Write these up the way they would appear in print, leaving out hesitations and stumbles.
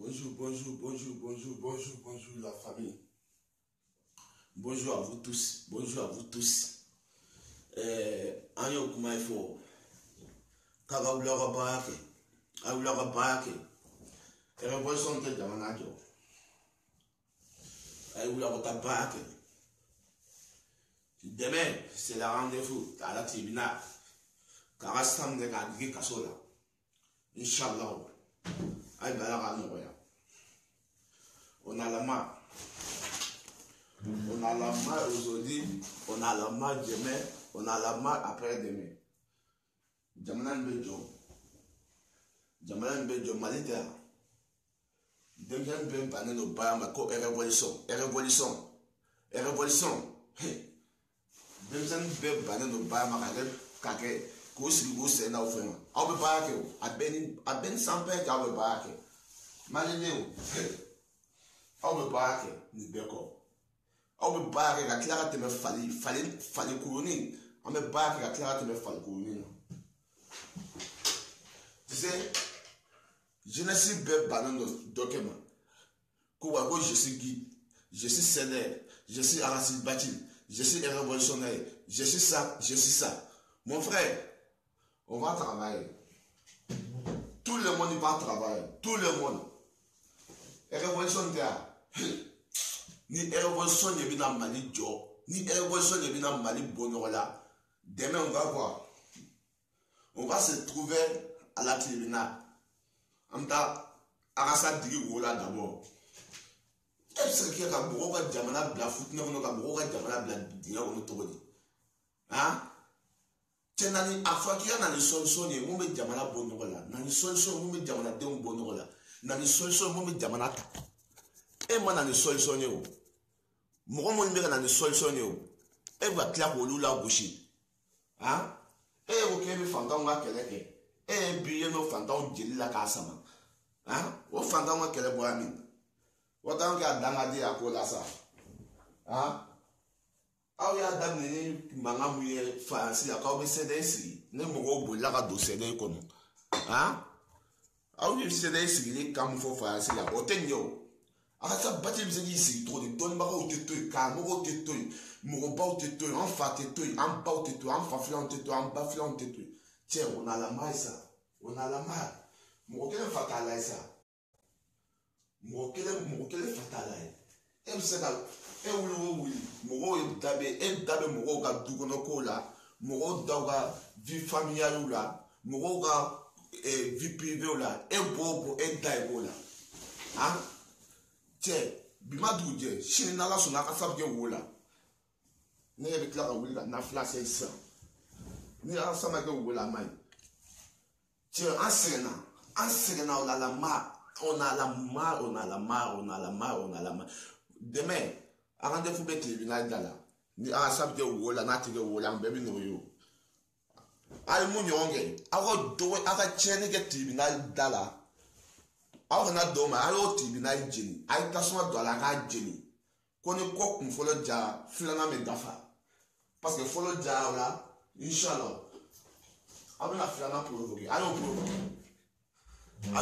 Bonjour la famille. Bonjour à vous tous. Anyo kuma ifo. Kaga ulaga baake. Ulaga baake. Révolution de Damanajo. Ulaga baake. Demain, c'est la rendez-vous à la tribunal. Car Sam de Gadi Kasola. Inch'Allah. On a la main. On a la main aujourd'hui, on a la main demain, on a la main après-demain. Jamanan Bejo Malita. Demain Ben Panen au Bayamako révolution. Demain Ben Panen au Bayamako Kake. Kosi c'est na ofema. Awe baake o. Aben sampe ka awe baake. Malene o. Awe baake ni beko. Awe baake ka klara te me fali kuruni. Ame baake ka klara te me fali kuruni. Tu sais, je ne suis pas banon document. Quoi je suis guide, je suis sénère, je suis Aracide Batil, je suis révolutionnaire, je suis ça. Mon frère, on va travailler. Tout le monde va travailler. Tout le monde. Révolution ni révolution n'est pas Mali Jo. Ni révolution n'est pas Mali Bonola. Demain, on va voir. On va se trouver à la tribunal. On va Arasa Diri d'abord. Est-ce qu'il y a un gros Jamana Bla foot, non, on a un gros Jamana Bla Dia ou Notobodi? Hein? Tenani afakia na ni solution ye mume jamana bonola na ni solution mume jamana de bonola na ni solution mume jamana ta e mo na ni solution ye o mo mo mbeka na ni solution ye o e va kla ko lula goshi hein e o ke mi fanda nga keleke e biye no fanda o jilila ka sama hein o fanda nga kele bo ami o tan ga danga di akola sa hein aw y'a daminɛ ni mankan mun ye faransi la k'aw bɛ CEDEAO sigi ne mɔgɔw bolila ka don CEDEAO kɔnɔ aw ye CEDEAO sigili kan mun fɔ faransi la o tɛ ɲɛ o a ka taa Bati bɛ se k'i sigi cogo di dɔnnibagaw tɛ to yen karamɔgɔw tɛ to yen mɔgɔbaw tɛ to yen an fa tɛ to yen an baw tɛ to yen an fafilanw tɛ to yen an bafilanw tɛ to yen cɛ o n'a la maa ye sa o n'a la maa mɔgɔ kelen fa t'a la ye sa mɔgɔ kelen fa t'a la ye e bɛ se ka e wuli mɔgɔw ye dabe mɔgɔw ka du kɔnɔ kow la mɔgɔw daw ka vie familiale la mɔgɔw ka vie privée la e b'o e da e b'o la cɛ bi ma dugu jɛ sini n'Ala sɔnna a ka sabu kɛ wo la ne yɛrɛ bɛ tila ka wuli ka nafila se sisan ni Ala sama kɛ wo la a ma ɲi cɛ an sɛgɛnna on a la marre. Demain a rendez-vous bɛ tribunal da la ni Ala sabu kɛ wo la n'a tɛ kɛ wo la an bɛɛ bɛ n'o ye o a ye mun ɲɔgɔn kɛ aw ka tiɲɛni kɛ tribunal da la aw kana dɔw ma a y'o tribunal jeni a ye tasuma don a la a k'a jeni ko ni ko kun fɔlɔ jara filanan bɛ dafa parce que fɔlɔ jara o la inshallah aw bɛna filanan provoquer a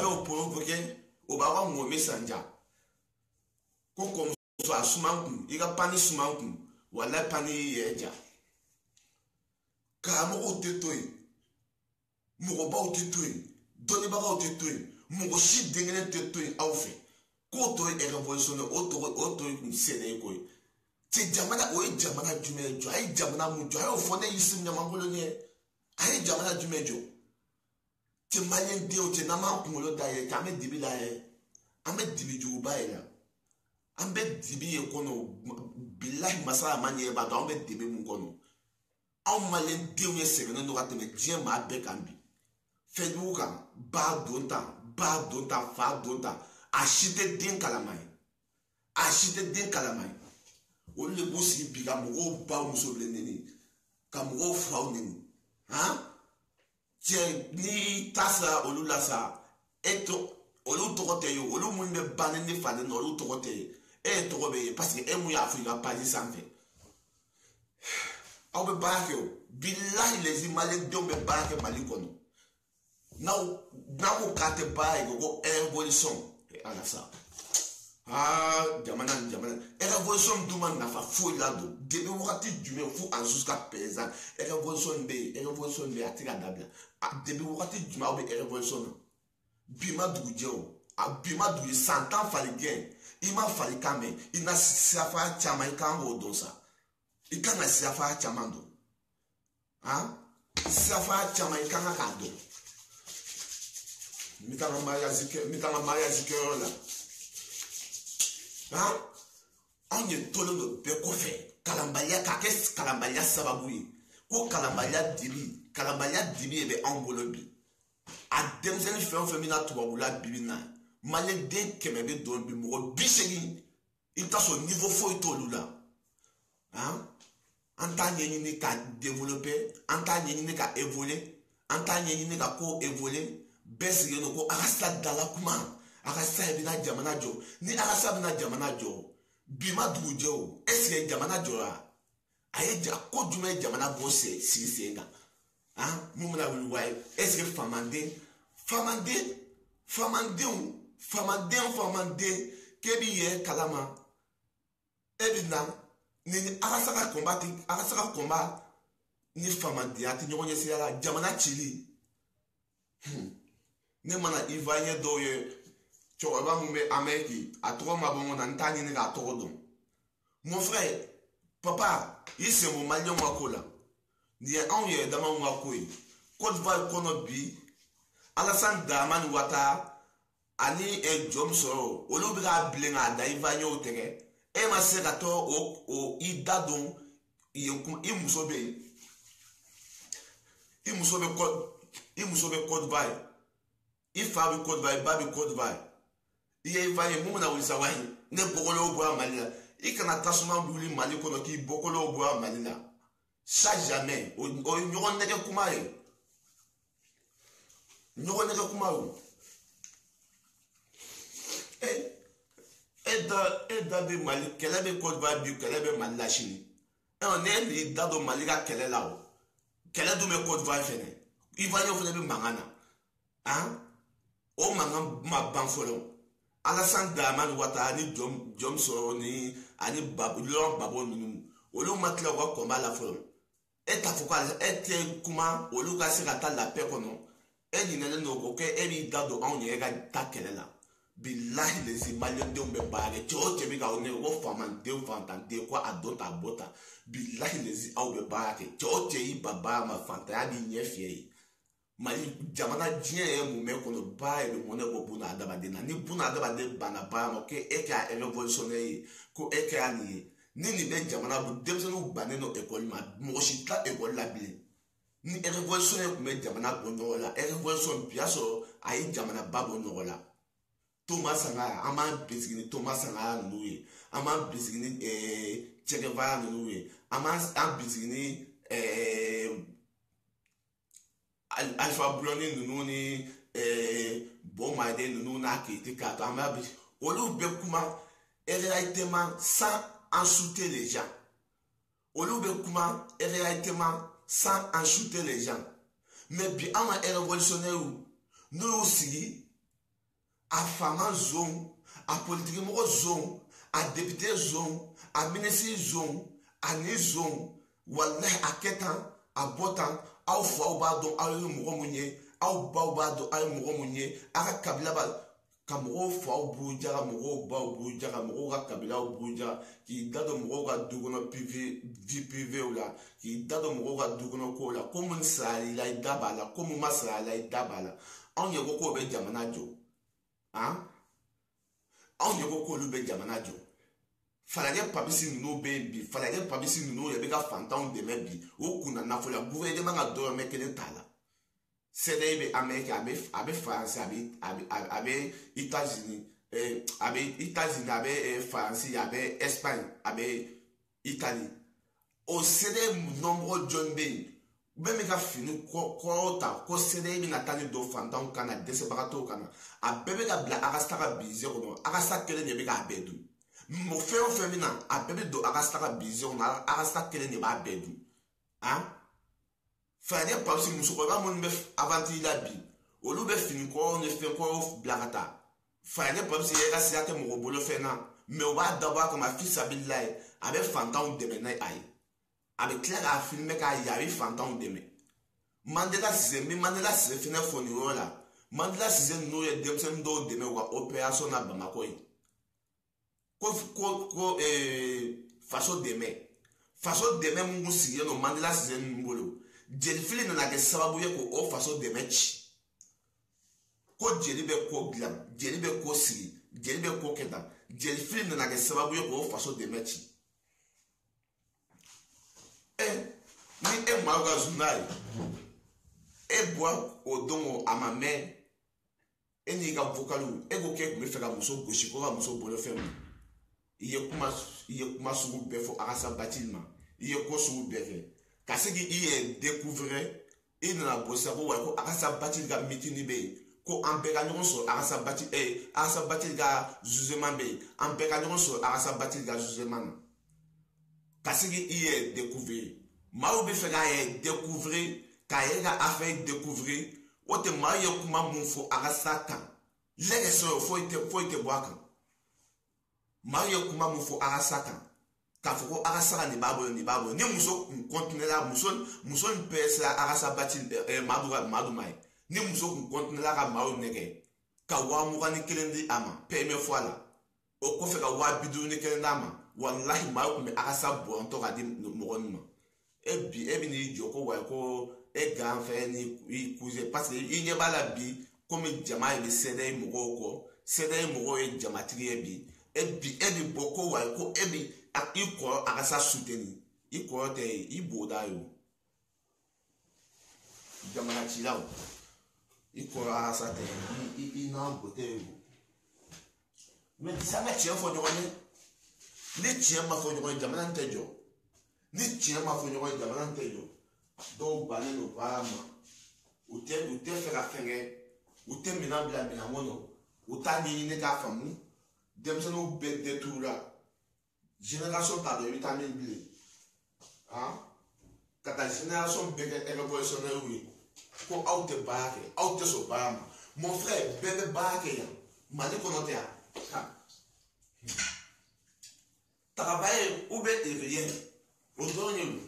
y'o provoquer o b'a ka ŋɔmi sanja ko kɔmuso a suman kun i ka pani suman kun wala pani yɛrɛ ja karamɔgɔw tɛ to yen mɔgɔbaw tɛ to yen dɔnnibagaw tɛ to yen mɔgɔ si den kelen tɛ to yen aw fɛ k'o to ye révolution o to ye kun CEDEAO ko ye cɛ jamana o ye jamana jumɛn jɔ a ye jamana mun jɔ a y'o fɔ ne Yusuf Ɲamanbolo ɲɛ a ye jamana jumɛn jɔ cɛ maliyɛn denw cɛ n'an m'an kunkolo da yɛ k'an bɛ dibi la yɛ an bɛ dibi juguba yɛ la an bɛ dibi ye kɔnɔ bilahi masala ma ɲɛ b'a dɔn an bɛ dibi mun kɔnɔ anw maliyɛn denw ye sɛgɛnnen don ka tɛmɛ diɲɛ maa bɛɛ kan bi fɛnjugu kan ba don tan fa don tan a si tɛ den kalama ye olu de b'u sigi bi ka mɔgɔw baw muso bilen neni ka mɔgɔw faw neni cɛ ni ta sera olu la sa olu tɔgɔ tɛ ye olu minnu bɛ banni ni falen na olu tɔgɔ tɛ ye e ye tɔgɔ bɛ ye parce que e mun y'a fɔ i ka page sanfɛ aw bɛ baara kɛ o bilahi les maliyɛndenw bɛ baara kɛ Mali kɔnɔ n'aw ko k'a tɛ baara ye ko révolution à la ça. Ah, jamana. Révolution duma nafa foyi la do. Depuis wakati jumɛn fo en jusqu'à présent. Révolution be a tira dabila. Depuis wakati jumɛn aw bɛ révolution na. Bima dugujɛ o. A bima dugu 100 ans fali gɛn. I ma fali kan mɛn. I na sirafa caman i kan k'o dɔn sa. I kan ka sirafa caman dɔn. Han? Sirafa caman i kan ka k'a dɔn. N bɛ taa n ka mariage kɛyɔrɔ la. Anw ye tolen don bɛɛ kɔfɛ kalanbaliya k'a kɛ kalanbaliya sababu ye ko kalanbaliya dibi bɛ anw bolo bi a denmisɛnnin fɛn o fɛn bɛna tubabula bibi na maliyɛnden 100 bɛ don bi mɔgɔ 80 i bɛ taa sɔrɔ niveau foyi t'olu la an t'a ɲɛɲini ka développer an t'a ɲɛɲini ka évoluer an t'a ɲɛɲini ka ko évoluer bɛɛ sigilen don ko a ka sira dala kuma a ka sira bɛna jamana jɔ ni a ka sira bɛna jamana jɔ bi ma dugujɛ o est-ce que jamana jɔra a ye ko jumɛn ye jamana bɔ sigi sen kan mun bɛna wuli wa ye est-ce que famaden k'e b'i yɛrɛ kalama e bɛ na ni a ka se ka kɔnba ni famadenya tɛ ɲɔgɔn ɲɛ sira la jamana cili ne mana ivoirien dɔw ye cɛkɔrɔba mun bɛ Amérique a tɔgɔ ma bɔ n kɔnɔ n t'a ɲini k'a tɔgɔ dɔn mon frère papa i sen bɔ maliyɛnw ka ko la nin ye anw yɛrɛ damaw ka ko ye Côte d'Ivoire kɔnɔ bi Alassane Dramane Ouattara ani jɔn sɔrɔ olu bɛ k'a bilen k'a da ivoirienw tɛgɛ e ma se ka tɔ i da don i muso bɛ yen i muso bɛ Côte d'Ivoire i fa bɛ Côte d'Ivoire i ba bɛ Côte d'Ivoire i ye ivoirien mun bɛna wuli sa wa ne bɔkɔlɔw bɔra Mali la i kana tasuma wuli Mali kɔnɔ k'i bɔkɔlɔw bɔra Mali la ça jamais o ye ɲɔgɔn nɛgɛ kuma ye ɲɔgɔn nɛgɛ kuma o e da bɛ Mali kɛlɛ bɛ Côte d'Ivoire bi kɛlɛ bɛ Mali la sini ne y'i da don Mali ka kɛlɛ la o kɛlɛ dun bɛ Côte d'Ivoire fɛnɛ ivoirien fɛnɛ bɛ mankan na o mankan ma ban fɔlɔ Alassane Dramane Ouattara ni jɔn sɔrɔ ni ani Laurent Gbagbo ninnu olu ma tila u ka kɔnba la fɔlɔ e t'a fɔ ko e tɛ kuma olu ka se ka taa la paix kɔnɔ e ɲinɛnen don ko e b'i da don anw yɛrɛ ka taa kɛlɛ la bilahi lezi maliyɛndenw bɛ baara kɛ cɛ o cɛ bɛ k'aw nɛgɛ ko faamaden fantanden ko a dɔ ta a bɔ ta bilahi lezi aw bɛ baara kɛ cɛ o cɛ y'i ba baara ma fantanya b'i ɲɛ fiyɛ ye Mali jamana diɲɛ yɛrɛ mun bɛ kɔnɔ baara yɛrɛ mɔnɛ bɔ buna adamaden na ni buna adamaden banna baara ma ko e kɛra révolutionnaire ye ko e kɛra nin ye ni nin bɛ jamana bolo denmisɛnninw bannen don ekɔli ma mɔgɔ si tila ekɔli la bilen ni révolutionnaire tun bɛ jamana bɔ ɲɔgɔn la révolution bi y'a sɔrɔ a ye jamana ba bɔ ɲɔgɔn la Thomas Sankara an b'an bisigi ni Thomas Sankara ninnu ye an b'an bisigi ni Che Guevara ninnu ye an b'an bisigi ni Alpha Blondy ninnu ni Bon Maïdé ninnu n'a Keïté k'a to an b'a bisigi olu bɛ kuma réellement sans insulter les gens olu bɛ kuma réellement sans insulter les gens mais bi an ka révolutionnaire n'u y'u sigi a fama zone a politikimɔgɔ zone a député zone a ministre zone ani zone walahi a kɛ tan a bɔ tan aw faw b'a dɔn aw ye mɔgɔ mun ye aw baw b'a dɔn aw ye mɔgɔ mun ye a ka kabila b'a ka mɔgɔw faw buruja ka mɔgɔw baw buruja ka mɔgɔw ka kabilaw buruja k'i da don mɔgɔw ka du kɔnɔ vie privée la k'i da don mɔgɔw ka du kɔnɔ kow la ko mun sara i la i da b'a la ko mun ma sara i la i da b'a la anw ye ko k'o bɛ jamana jɔ anw ye ko k'olu bɛ jamana jɔ falajɛ papisi ninnu bɛ yen bi falajɛ papisi ninnu yɛrɛ bɛ ka fantanw dɛmɛ bi o kunna nafolo gouvernement ka dɔrɔmɛ kelen t'a la CEDEAO bɛ Amérique a bɛ faransi a bɛ États-Unis a bɛ faransi a bɛ Espagne a bɛ Italie o CEDEAO ɲɛmɔgɔ jɔn bɛ yen bɛɛ bɛ ka fini kɔrɔw ta ko CEDEAO bɛna taa ni don fantanw kan na dɛsɛbagatɔw kan na a bɛɛ bɛ ka bila a ka sira ka budget kɔnɔ a ka sira kelen de bɛ k'a bɛɛ dun fɛn o fɛn bɛ na a bɛɛ bɛ don a ka sira ka budget kɔnɔ a ka sira kelen de b'a bɛɛ dun falajɛ papisi musokɔrɔba minnu bɛ aventure la bi olu bɛ fini kɔrɔw ni fɛn kɔrɔw bila ka taa Fanya pam si yega si ake mo bolo fena me wa daba ko ma fils abillahi abe fantan de me ai abe clair a filmer ka yawi fantan de me Mandela si mi Mandela si fina foni wala Mandela si no ye demsen do de me wa opération na Bamako yi ko façon de me mungu si no Mandela si mbolo jeli fili na ke sababu ye ko o façon de me chi ko jeli be ko glam jeli be ko siri jeli be ko keda jeli fili na ke sababu ye ko o façon de me chi ni maga zunai bois o dongo amame ni ga vocalu go ke me fera muso goshi ko ga muso bolo fem iye kuma sugu be fo arasa batilma iye ko sugu be fe kasigi iye découvrir na bossa ko wa ko arasa batil ga mitini be ko ambeka nyongo so arasa batil ga jugement be ambeka nyongo so arasa batil ga jugement kasigi iye découvrir mawo be fera iye découvrir Kayega a fait découvrir wote maye kuma munfo arasaka lege so foi te boaka maye kuma munfo arasaka kafoko arasaka ni babo ni muso continuer la muso pesa arasa batil madu mai ni muso continuer la ka mawo nege ka wa mu kan kelendi ama peme fois la o ko fe ka wa bidu ni kelendi ama wallahi mawo me arasa bo on to ka di mo gonma ebi ni joko wa ko gan fait ni cousin parce que il n'y a pas la bi comme jama et cédé moko et jamatri bi et boko wa ko ebi ko akasa soutenu ko te iboda yo jamana chilao ko akasa te na bote yo mais ça m'a tient fo nyone ni tient ma fo nyone jamana ntejo ni tient ma fo nyone jamana ntejo donc balé no parama ou te faire affaire ou te minabla minamono ou ta ni ne ka famu dem se no be de toura génération par de vitamine B hein kata génération be ke révolutionnaire oui ko out te so parama mon frère bébé baake ya mali konote ya travailler ou be rien au donne.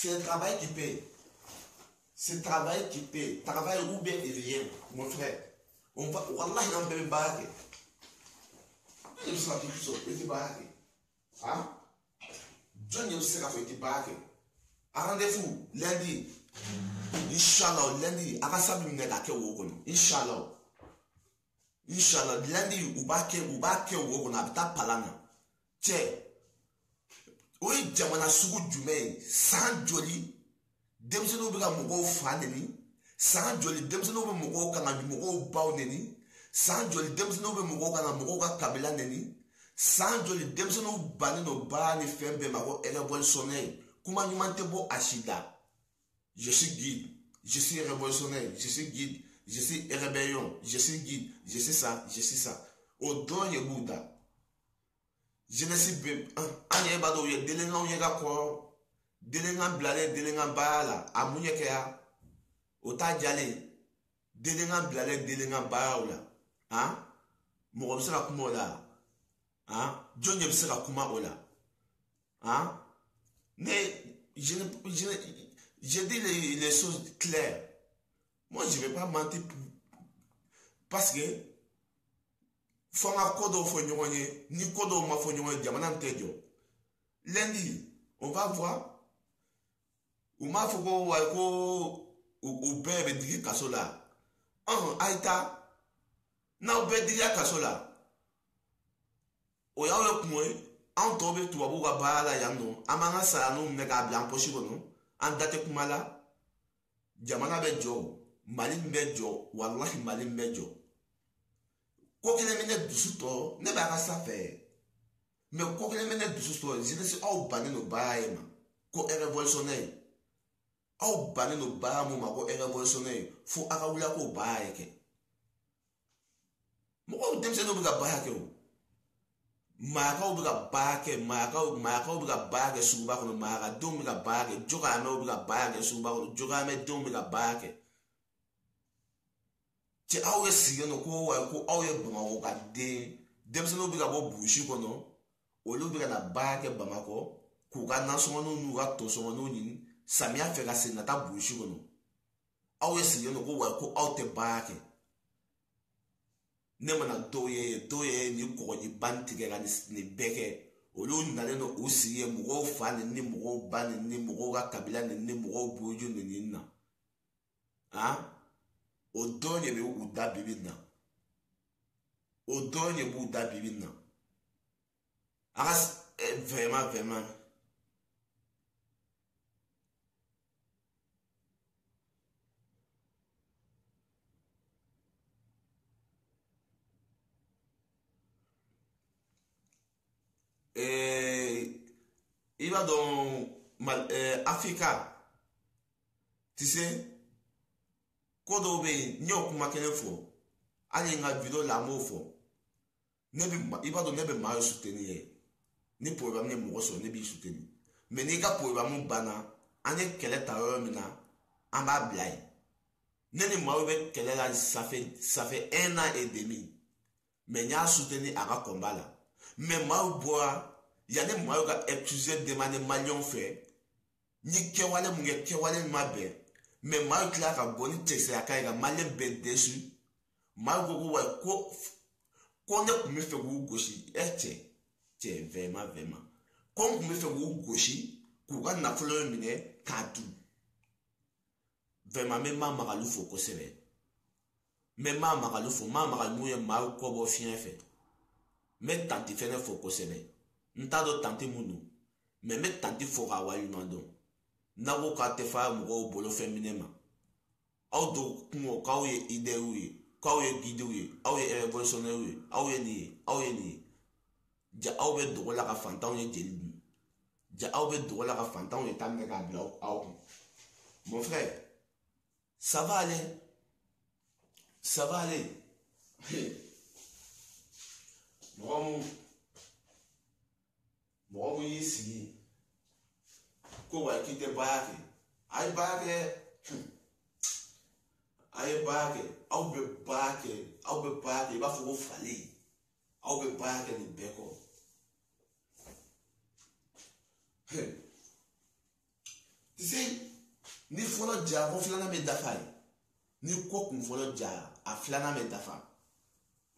C'est le travail qui paye. C'est le travail qui paye. Travail ou bien et rien, mon frère. On va, wallah, il y a un bébé barré. Il y a un petit barré. Hein? John, il y a un petit barré. Rendez-vous, lundi. Inch'Allah, lundi. Arasabi mnega ke wokono. Inch'Allah. Inch'Allah, lundi, ubake wokono. Abita palana. Tiens. Oui, jamana sugu jumɛn san joli denmisɛnninw bɛ ka mɔgɔw fa neni san joli denmisɛnninw bɛ mɔgɔw kan ka mɔgɔw baw neni san joli denmisɛnninw bɛ mɔgɔw kan ka mɔgɔw ka kabila neni san joli denmisɛnninw bannen don baara ni fɛn bɛɛ ma ko révolutionnaire kuma ɲuman tɛ bɔ a si la je suis guide je suis révolutionnaire je suis guide je suis rébellion je suis guide je suis ça o dɔrɔn ye b'u da. Jeunesse be anye bado ye delenga yega ko delenga blale delenga bala amunye kya ota jale delenga blale delenga bala hein mo ko sera kuma ola hein jonye sera kuma ola hein mais je dis les choses claires. Moi je vais pas mentir parce que Fanga kodo fo nyonye ni kodo ma fo nyonye jamana ntejo lundi on va voir ou ma fo ko wa ko ou bebe digi kasola aita na be digi kasola o ya le kumwe an to be tuwa bu ga bala yando amanga sa no mega blanc possible no an date kumala jamana be jo mali be jo wallahi mali be jo ko kele mene dusuto ne ba ka safe me ko kele mene dusuto jeunesse au bani no baema ko révolutionnaire au bani no baama ma ko révolutionnaire fo aka wula ko baeke mo ko dem se no ga baake o ma ka o ga baake ma ka o ga baake suba ko ma ka dum ga baake joga no ga baake suba ko joga me dum ga baake ti awe siye no ko awe Bamako ka de demseno bi ka bo bushi ko no olu bi ka na ba ke Bamako ku ka na so no nu ga to so no ni samia fe ka se na ta bushi ko no awe siye no ko aw te ba ke ne mana doye ni ko ni bantige ga ni beke olu na le no o siye mo fa ni mo ba ni mo ga kabila ni mo buju ni na odonye be uda bibina odonye be uda bibina aras vraiment il va dans Africa tu sais kodo be nyo kuma kene fo ali nga video la mo fo nebi iba do nebe ma soutenir ni programme ne mo so nebi soutenir mais ni ga programme bana ane kele tawo mina amba blai neni ma be kele la ça fait 1 an et demi mais nya soutenir aga combat là mais ma boa ya ne ma ga accuser de mane malion fait ni kewale mu kewale mabe mais mal clair ka boni texte ya kai ga malem ben dessus mal gogo wa ko ne me fait go goshi tie vraiment comme me fait go goshi ku ga na fleur mine kadu vraiment même ma magalu fo ko sebe même ma magalu fo ma magalu mu ma ko bo fien fait mais tanti fait ne fo ko sebe nta do tanti munu mais tanti fo ga wa yumando nago ka te fa mo bolo féminin ma aw do mo ka ye ide wi ka ye guide wi aw ye révolutionnaire wi aw ye ni ja aw be do la ka fantan ye jeli ja aw be do la ka fantan ye tam ne ka bla aw mon frère ça va aller mo ici ko wa ki te baake ay baake aw be baake ba fo fali aw be baake ni beko tu sais ni folo ja ko flana me dafai ni ko kun folo ja a flana me dafa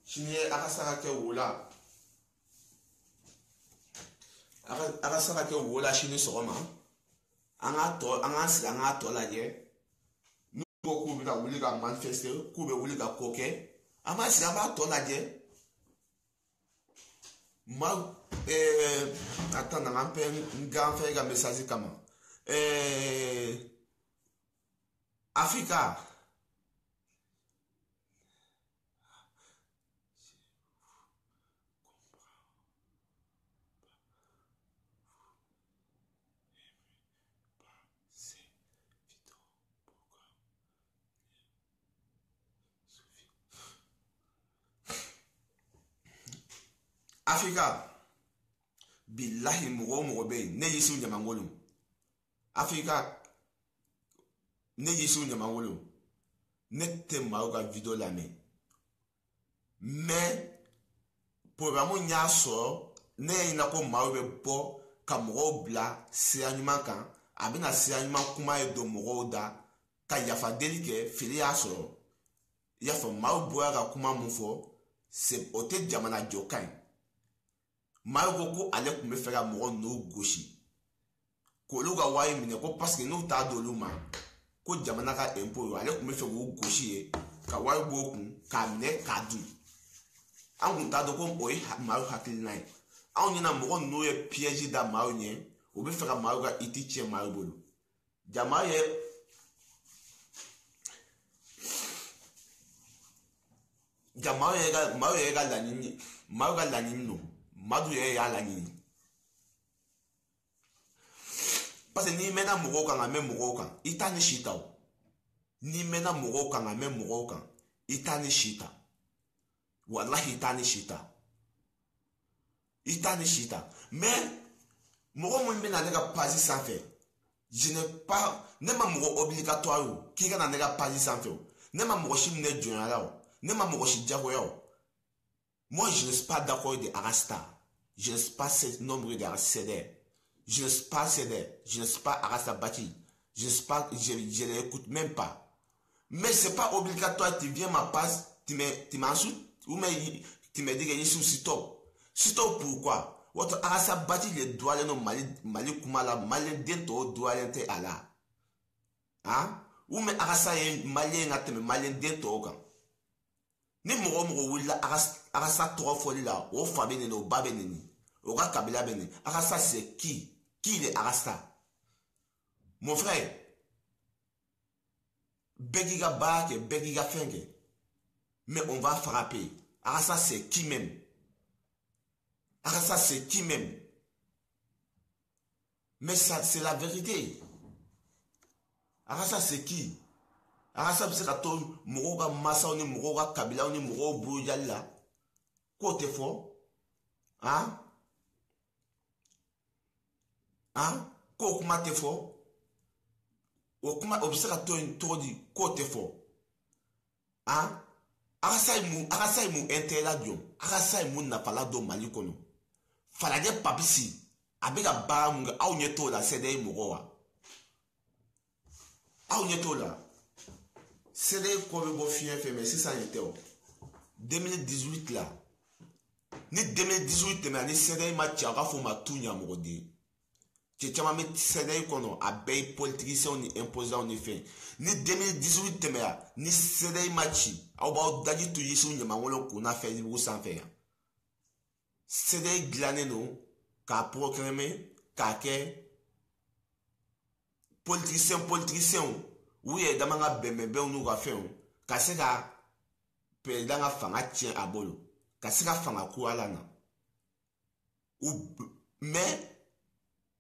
shine akasaka ke wola akasaka ke wola shine soma anga to la je nu ko ku bi ka wuli ka manifester ku be wuli ka koke ama si aba to la je ma attends na ampe ngam fe ga message kama Africa Africa billahi mogo be ne yisu nyamangolo Africa ne yisu nyamangolo ne te mauga video la mais programme nya so ne ina ko maube bo ka mogo bla se anyuma kan abina se anyuma kuma e do mogo da ka yafa delike fili aso yafa maubo ga kuma mufo se ote jamana jokai Mago ko ale kun be fɛ ka mɔgɔ no gosi k'olu ka wari minɛ ko parce que n'u t'a d'olu ma ko jamana ka impôt yo ale kun be fɛ k'o gosi ye ka wari b'o kun k'a minɛ k'a dun an kun t'a dɔn ko o ye maaw hakilina ye anw ɲɛna mɔgɔ n'o ye piège da maaw ɲɛ o be fɛ ka maaw ka iti tiɲɛ maaw bolo jama ye maaw yɛrɛ ka laɲini no madu ye ya la ni parce que ni mena mogo kan ame mogo kan ita ni shita o ni mena mogo kan ame mogo kan ita ni shita wallahi ita ni shita mais mogo mo mena ne ka page sans faire je n'ai pas ne ma mogo obligatoire ki kana ne ka page sans faire ne ma mogo shim ne jonya la o Ne ma mogoshi diagoyo. Moi, je ne suis pas d'accord de Arasta. Je ne suis pas nombre de CD. Je ne suis pas CD. Je ne suis pas Arasta Bati. Je ne suis pas, je ne l'écoute même pas. Mais c'est pas obligatoire, tu viens ma passe, tu m'insultes, ou tu me dis que je suis aussi top. Si top pourquoi? Votre Arasta Bati, les doigts, les noms, Mali Kumala, Mali Dento, doigts, les ala. Hein? Ou mais Arasta est malien, malien Dento, ni mogo willa arasa trois foli la o fa benene o ba benene o ga kabila benene arasa c'est qui est arasa mon frère begiga bake begiga fenge mais on va frapper arasa c'est qui même arasa c'est qui même mais ça c'est la vérité arasa c'est qui arasa bise ka to mogo ga masa ni mogo ga kabila ni mogo bujalla côté fort hein ko kuma te fort o kuma obise ka to di côté fort hein arasa mu intela dio arasa mu na pala do mali kono falaje papisi abega ba mu aw nyeto la cede mogo wa aw nyeto la c'est des comme fien fait mais si ça était 2018 là ni 2018 mais ni c'est des matchs à fond ma tout nya mode tu chama met c'est des kono a bay politicien ni imposant ni fait ni 2018 mais ni c'est des matchs au ba daji tu yisu nya mangolo ko na fait vous sans faire c'est des glané no ka proclamer ka ke politicien oui, et damanga bembe nous va faire. Kaseka pedanga fanga tien abolo. Kaseka fanga kualana. Ou mais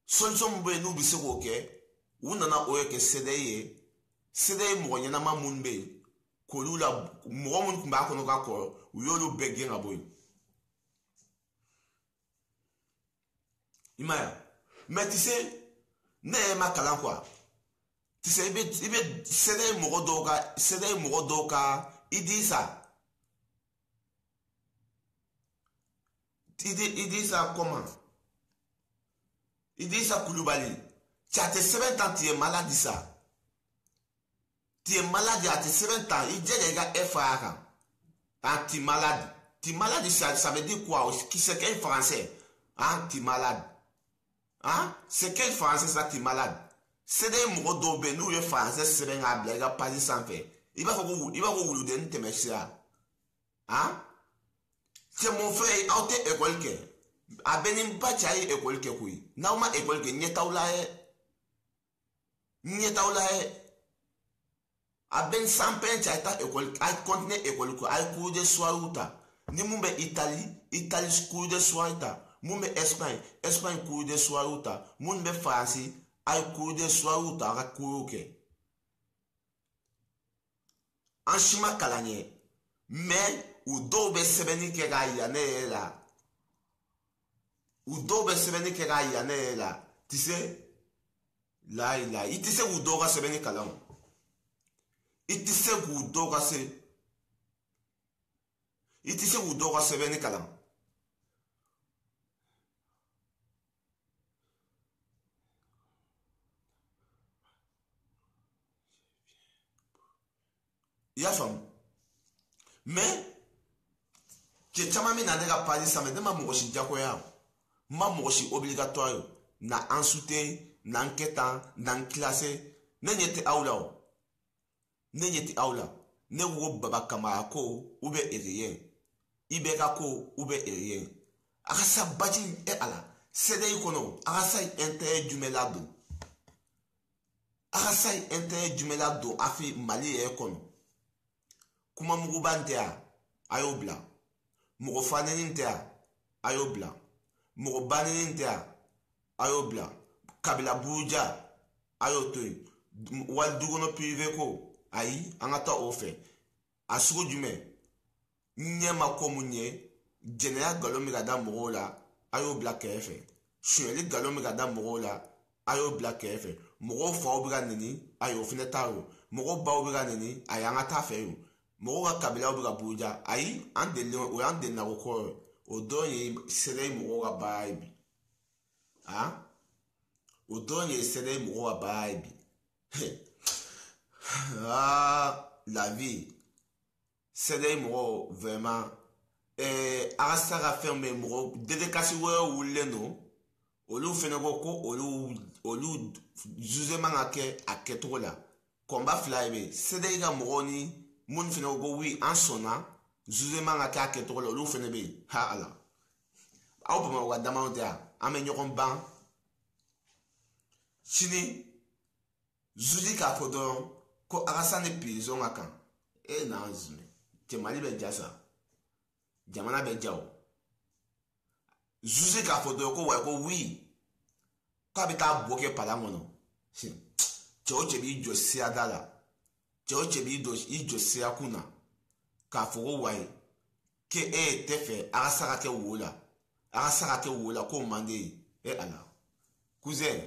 solution mbe nous bise ko ke. Ou nana oye ke CDI mo nyana ma munbe. Kolula mo mun kumba ko no ka ko. Uyolo bege ngaboy. Imaya. Mais tu sais, ne ma kalan quoi. Tu sais, il veut céder Mogodoka, il dit ça. Il dit ça comment? Il dit ça Koulibaly. Tu as tes 7 ans, tu es malade, ça. Tu es malade à tes 7 ans. Il dit les gars, FAA. Ah, tu es malade. Tu es malade, ça veut dire quoi? C'est quel français? Ah, tu es malade. Ah, c'est quel français ça, tu es malade? C'est des mots d'obé, nous les Français, c'est bien à blague, à pas sans faire. Il va vous donner tes messieurs. Hein? C'est mon frère, à t'es école que. A benim pas t'aille école que oui. N'a ma école que n'y taoulae. N'y taoulae. A ben sans peine t'aille ta école, à continuer école que, à cours de soir ou ta. Ni mumbe Italie cours de soir ta. Mumbe Espagne cours de soir ou ta. Mumbe français. Ay cours de soir ou ta cours que en chima kalanye mais ou do be sebeni ke ga yane la ou do be sebeni ke ga yane la tu sais là il tu sais ou do ga sebeni kalam il tu sais ou do ga se il tu sais ou do ga sebeni kalam ya fam mais que chama mi na nega pali ça me dema mogoshi diakoya ma mogoshi obligatoire na insulter na enquêtant na classer ne nyete aula ne wo baba kama ko ube erien ibeka ko ube erien akasa baji e ala sede ikono akasa inter jumelado afi mali e kono kuma mugu bantea ayobla mugo fanenintea ayobla mugo banenintea ayobla kabila buja ayotoy wal dugono privé ko ayi angata ofe asugo jume nyema komunye jenea galomi gada mugola ayobla kefe shweli galomi gada mugola ayobla kefe mugo fa obiga nini ayo finetaro mugo ba obiga nini ayangata feyo mɔgɔw ka kabila bɛ ka buruja ayi an delila o y'an delila ko kɔrɔ o dɔrɔn ye sɛnɛ ye mɔgɔw ka baara ye bi o dɔrɔn ye sɛnɛ ye mɔgɔw ka baara ye bi la vie sɛnɛ ye mɔgɔw vraiment a ka sa ka fɛn bɛ mɔgɔ dédicace wɛrɛ wulilen don olu fɛnɛ ko olu juge man ka kɛ a kɛcogo la kɔnba fila ye bɛ sɛnɛ ka mɔgɔw ni mun fɛnɛ ko oui an sɔnna juge man ka kɛ a kɛcogo la olu fɛnɛ bɛ yen ha ala aw bamakɔ ka damaw tɛ yan an bɛ ɲɔgɔn ban sini juge k'a fɔ dɔrɔn ko a ka sa ni prison ka kan n'an zumi cɛ mali bɛ ja sa jamana bɛ ja o juge k'a fɔ dɔrɔn ko wa ko oui k'a bɛ taa bɔ kɛ palan kɔnɔ cɛ o cɛ b'i jɔ sirada la cɛ o cɛ b'i jɔ sirakun na k'a fɔ ko wayi k'e tɛ fɛ a ka sa ka kɛ wo la a ka sa ka kɛ wo la k'o man di ye ala cousin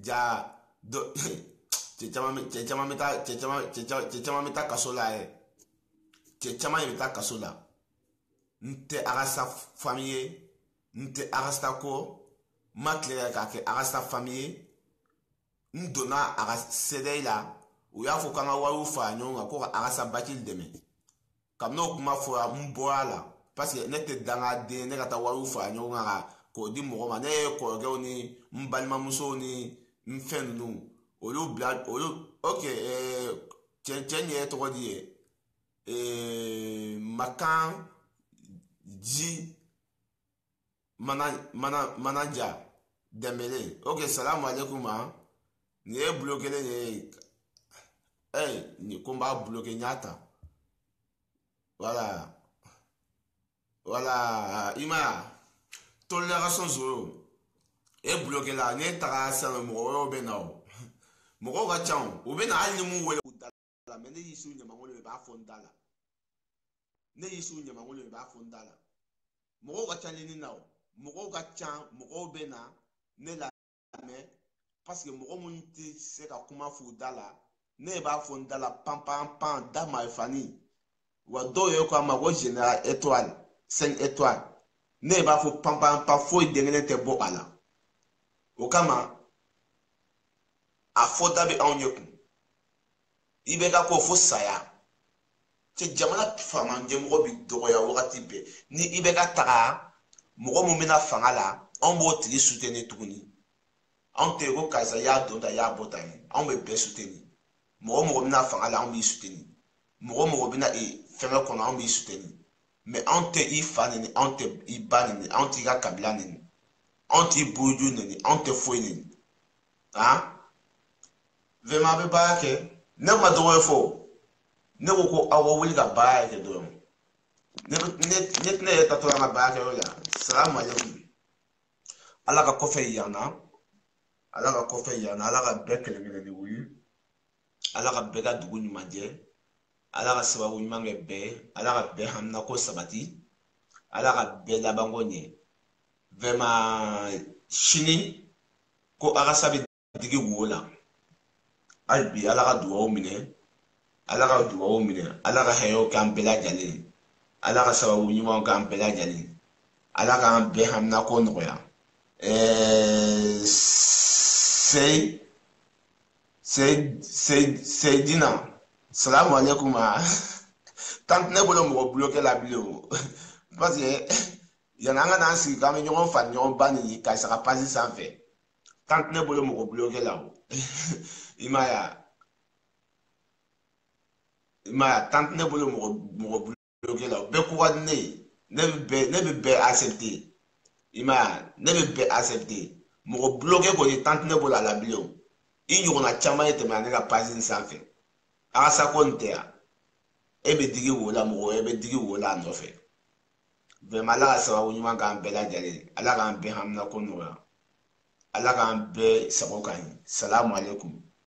ja dɔ cɛ caman bɛ taa kaso la yɛ cɛ caman de bɛ taa kaso la n tɛ a ka sa famille ye n tɛ a ka sa kɔ n ma tile k'a kɛ a ka sa famille ye n donna a ka sɛdɛyi la u y'a fɔ k'an ka wariw fara ɲɔgɔn kan ko ka a ka sa Bacili dɛmɛ kabini o kuma fɔra n bɔra la parce que ne tɛ dangaden ne ka taa wariw fara ɲɔgɔn kan k'o di mɔgɔ ma ne ye kɔrɔkɛw ni n balimamusow ni n fɛn ninnu olu bila olu ok cɛ ɲɛ tɔgɔ di ye Makan ji manaja Dembele ok salamu alaikum nin ye bulo kelen ye nin ko n b'a bloqué n y'a ta voilà i ma tolération zoro e bloqué la ne taga san mɔgɔ wɛrɛw bɛ na o mɔgɔw ka ca o bɛ na hali ni mun wele u da la mais ne y'i su ɲamankolon i b'a fɔ n da la ne y'i su ɲamankolon i b'a fɔ n da la mɔgɔw ka ca ni na o mɔgɔw ka ca mɔgɔw bɛ na ne la mais parce que mɔgɔ minnu tɛ se ka kuma f'u da la ne b'a fɔ n da la pan pan pan da marifani wa dɔw yɛrɛ ko a ma ko général étoile 5 étoiles ne b'a fɔ pan pan pan foyi den kelen tɛ bɔ a la o kama a fɔ da bɛ anw ye kun i bɛ ka ko fo saya cɛ jamana faamajɛmɔgɔ bi dɔgɔya wagati bɛɛ ni i bɛ ka taga mɔgɔ min bɛna fanga la anw b'o tigi soutenir tuguni anw tɛ ko karisa y'a don ta y'a bɔ tan ye anw bɛ bɛɛ soutenir mɔgɔ mɔgɔ bɛna fanga la anw b'i soutenir mɔgɔ mɔgɔ bɛna fɛngɛ kɔnɔ anw b'i soutenir mais anw tɛ i fa nini anw tɛ i ba nini anw t'i ka kabila nini anw t'i buruju nini anw tɛ foyi nini vraiment a bɛ baara kɛ ne ma dɔgɔ ye fɔ ne ko ko aw ka wuli ka baara kɛ dɔrɔn ne tɛna yɛrɛ tatɔ an ka baara kɛ yɔrɔ la salamu alaikum ala ka kɔfɛ yan na ala ka kɔfɛ yan na ala ka bɛɛ kɛlɛkɛlɛ ni wuli ala ka bɛɛ ka dugu ɲuman jɛ ala ka sababu ɲuman kɛ bɛɛ ala ka bɛɛ hamina ko sabati ala ka bɛɛ labanko ɲɛ vraiment sini ko a ka sabi digi wo la hali bi ala ka dugawu minɛ ala ka dugawu minɛ ala ka hɛrɛw k'an bɛɛ lajɛlen ala ka sababu ɲumanw k'an bɛɛ lajɛlen ala k'an bɛɛ hamina ko nɔgɔya Seydina salamu alaikum tant ne bolo mɔgɔ bloqué la bilen o parce que yanni an ka n'an sigi k'an bɛ ɲɔgɔn fari ɲɔgɔn ba nin ka saga pasi sanfɛ tant ne bolo mɔgɔ bloqué la o i ma ya tant ne bolo mɔgɔ bloqué la o bɛɛ ko ka di ne ye ne bɛ bɛɛ accepté i ma ya ne bɛ bɛɛ accepté mɔgɔ bloqué kɔni tant ne bolo a la bilen o i ɲɔgɔnna caman ye tɛmɛ ne ka pasi sanfɛ a ka sako nin tɛ yan e bɛ digi wo la mɔgɔ wɛrɛ bɛ digi wo la a nɔfɛ vraiment ala ka sababu ɲuman k'an bɛɛ lajɛlen ala k'an bɛɛ hamina ko nɔgɔya ala k'an bɛɛ sago ka ɲi salamu alaikum